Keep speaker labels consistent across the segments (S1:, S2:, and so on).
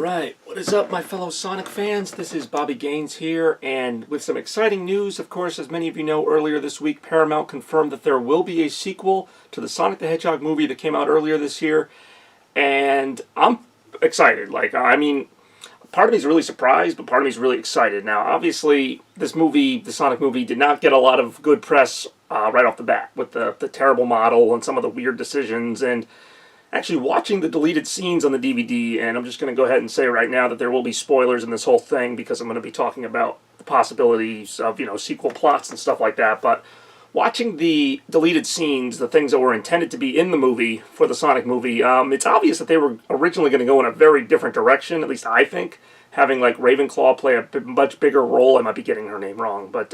S1: Alright, what is up my fellow Sonic fans? This is Bobby Gaines here, and with some exciting news, of course, as many of you know, earlier this week Paramount confirmed that there will be a sequel to the Sonic the Hedgehog movie that came out earlier this year, and I'm excited. Part of me is really surprised, but part of me is really excited. Now, obviously, this movie, the Sonic movie, did not get a lot of good press right off the bat, with the terrible model and some of the weird decisions, and actually watching the deleted scenes on the DVD, and I'm just going to go ahead and say right now that there will be spoilers in this whole thing because I'm going to be talking about the possibilities of, sequel plots and stuff like that, but watching the deleted scenes, the things that were intended to be in the movie for the Sonic movie, it's obvious that they were originally going to go in a very different direction, at least I think, having like Ravenclaw play a much bigger role. I might be getting her name wrong, but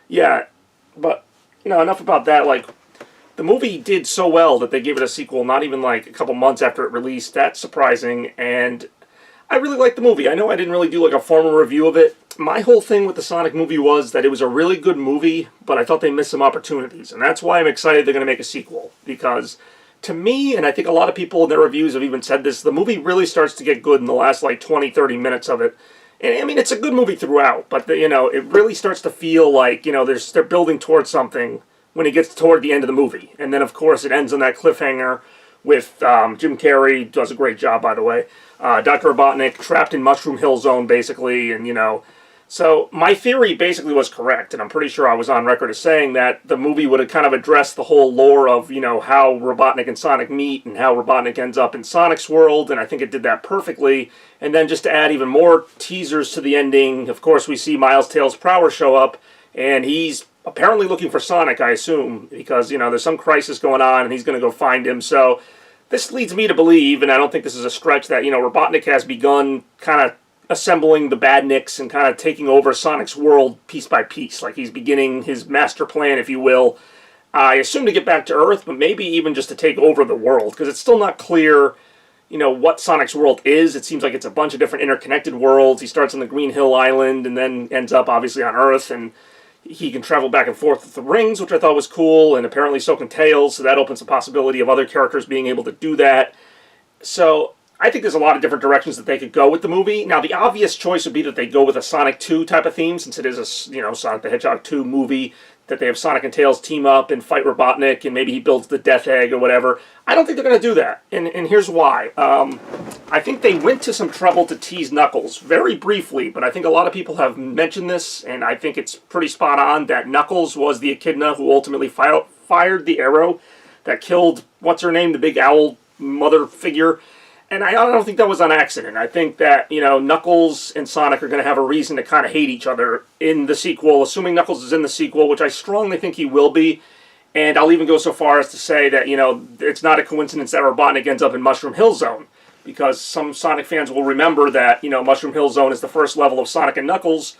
S1: yeah, but enough about that. The movie did so well that they gave it a sequel not even like a couple months after it released. That's surprising, and I really liked the movie. I know I didn't really do like a formal review of it. My whole thing with the Sonic movie was that it was a really good movie, but I thought they missed some opportunities, and that's why I'm excited they're going to make a sequel, because to me, and I think a lot of people in their reviews have even said this, the movie really starts to get good in the last like 20-30 minutes of it. And I mean, it's a good movie throughout, but it really starts to feel like, they're building towards something when it gets toward the end of the movie. And then, of course, it ends on that cliffhanger with Jim Carrey, does a great job, by the way, Dr. Robotnik trapped in Mushroom Hill Zone, basically, and, So my theory basically was correct, and I'm pretty sure I was on record as saying that the movie would have kind of addressed the whole lore of, how Robotnik and Sonic meet and how Robotnik ends up in Sonic's world, and I think it did that perfectly. And then just to add even more teasers to the ending, of course, we see Miles Tails Prower show up, and he's apparently looking for Sonic, I assume, because, there's some crisis going on, and he's going to go find him. So this leads me to believe, and I don't think this is a stretch, that, Robotnik has begun kind of assembling the Badniks and kind of taking over Sonic's world piece by piece. Like, he's beginning his master plan, if you will. I assume to get back to Earth, but maybe even just to take over the world, because it's still not clear, what Sonic's world is. It seems like it's a bunch of different interconnected worlds. He starts on the Green Hill Island and then ends up, obviously, on Earth, and he can travel back and forth with the rings, which I thought was cool, and apparently so can Tails, so that opens the possibility of other characters being able to do that. So I think there's a lot of different directions that they could go with the movie. Now, the obvious choice would be that they go with a Sonic 2 type of theme, since it is a, Sonic the Hedgehog 2 movie, that they have Sonic and Tails team up and fight Robotnik, and maybe he builds the Death Egg or whatever. I don't think they're going to do that, and here's why. I think they went to some trouble to tease Knuckles, very briefly, but I think a lot of people have mentioned this, and I think it's pretty spot on, that Knuckles was the echidna who ultimately fired the arrow that killed, what's-her-name, the big owl mother figure. And I don't think that was on accident. I think that, Knuckles and Sonic are going to have a reason to kind of hate each other in the sequel, assuming Knuckles is in the sequel, which I strongly think he will be. And I'll even go so far as to say that, it's not a coincidence that Robotnik ends up in Mushroom Hill Zone, because some Sonic fans will remember that, Mushroom Hill Zone is the first level of Sonic and Knuckles,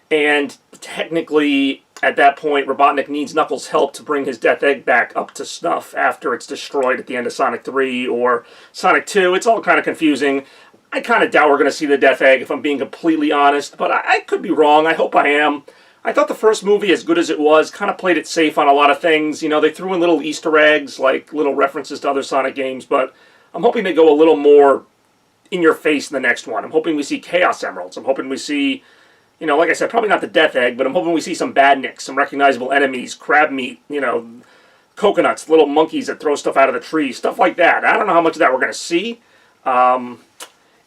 S1: and technically, at that point, Robotnik needs Knuckles' help to bring his Death Egg back up to snuff after it's destroyed at the end of Sonic 3 or Sonic 2. It's all kind of confusing. I kind of doubt we're going to see the Death Egg, if I'm being completely honest, but I could be wrong. I hope I am. I thought the first movie, as good as it was, kind of played it safe on a lot of things. They threw in little Easter eggs, like little references to other Sonic games, but I'm hoping they go a little more in your face in the next one. I'm hoping we see Chaos Emeralds. I'm hoping we see, like I said, probably not the Death Egg, but I'm hoping we see some Badniks, some recognizable enemies, crab meat, coconuts, little monkeys that throw stuff out of the trees, stuff like that. I don't know how much of that we're going to see. And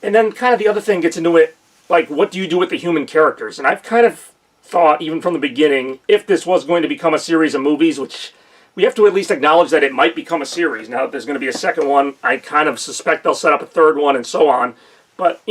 S1: then kind of the other thing gets into it, like, what do you do with the human characters? And I've kind of thought, even from the beginning, if this was going to become a series of movies, which we have to at least acknowledge that it might become a series. Now that there's going to be a second one, I kind of suspect they'll set up a third one and so on. But,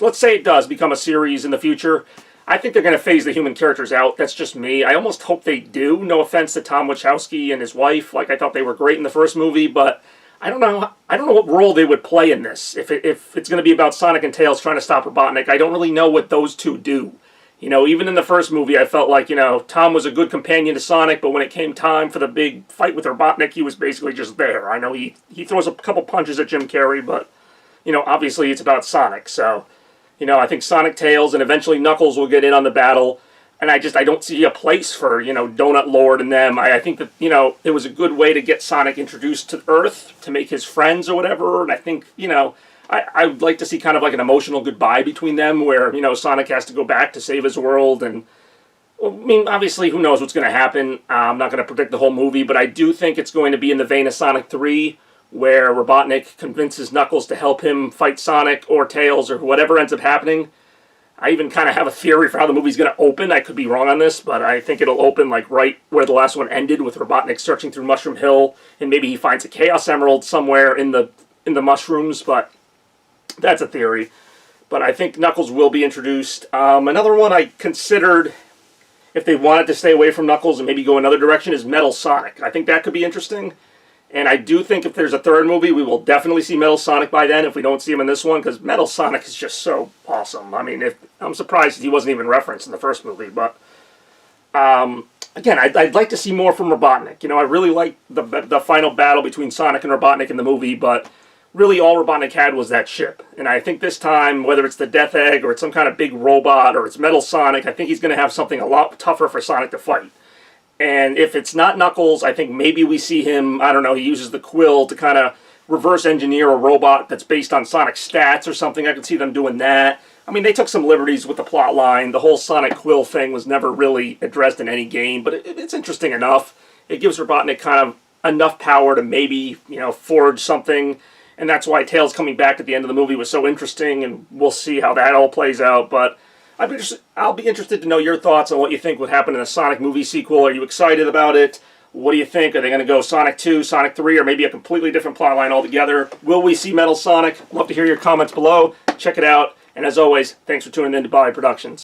S1: let's say it does become a series in the future. I think they're going to phase the human characters out. That's just me. I almost hope they do. No offense to Tom Wachowski and his wife. I thought they were great in the first movie, but I don't know what role they would play in this. If it's going to be about Sonic and Tails trying to stop Robotnik, I don't really know what those two do. Even in the first movie, I felt like, Tom was a good companion to Sonic, but when it came time for the big fight with Robotnik, he was basically just there. I know he throws a couple punches at Jim Carrey, but, obviously it's about Sonic. So, I think Sonic, Tails, and eventually Knuckles will get in on the battle. And I don't see a place for, Donut Lord and them. I think that, it was a good way to get Sonic introduced to Earth, to make his friends or whatever. And I think, I would like to see kind of like an emotional goodbye between them where, Sonic has to go back to save his world. And, well, I mean, obviously, who knows what's going to happen. I'm not going to predict the whole movie, but I do think it's going to be in the vein of Sonic 3, where Robotnik convinces Knuckles to help him fight Sonic or Tails or whatever ends up happening. I even kind of have a theory for how the movie's going to open. I could be wrong on this, but I think it'll open like right where the last one ended, with Robotnik searching through Mushroom Hill, and maybe he finds a Chaos Emerald somewhere in the mushrooms, but that's a theory. But I think Knuckles will be introduced. Another one I considered, if they wanted to stay away from Knuckles and maybe go another direction, is Metal Sonic. I think that could be interesting. And I do think if there's a third movie, we will definitely see Metal Sonic by then if we don't see him in this one, because Metal Sonic is just so awesome. I mean, I'm surprised he wasn't even referenced in the first movie. But, again, I'd like to see more from Robotnik. I really like the final battle between Sonic and Robotnik in the movie, but really all Robotnik had was that ship. And I think this time, whether it's the Death Egg or it's some kind of big robot or it's Metal Sonic, I think he's going to have something a lot tougher for Sonic to fight. And if it's not Knuckles, I think maybe we see him, I don't know, he uses the quill to kind of reverse engineer a robot that's based on Sonic's stats or something. I could see them doing that. I mean, they took some liberties with the plot line. The whole Sonic quill thing was never really addressed in any game, but it's interesting enough. It gives Robotnik kind of enough power to maybe, forge something. And that's why Tails coming back at the end of the movie was so interesting, and we'll see how that all plays out. But I'll be interested to know your thoughts on what you think would happen in a Sonic movie sequel. Are you excited about it? What do you think? Are they going to go Sonic 2, Sonic 3, or maybe a completely different plotline altogether? Will we see Metal Sonic? Love to hear your comments below. Check it out. And as always, thanks for tuning in to Bobby Productions.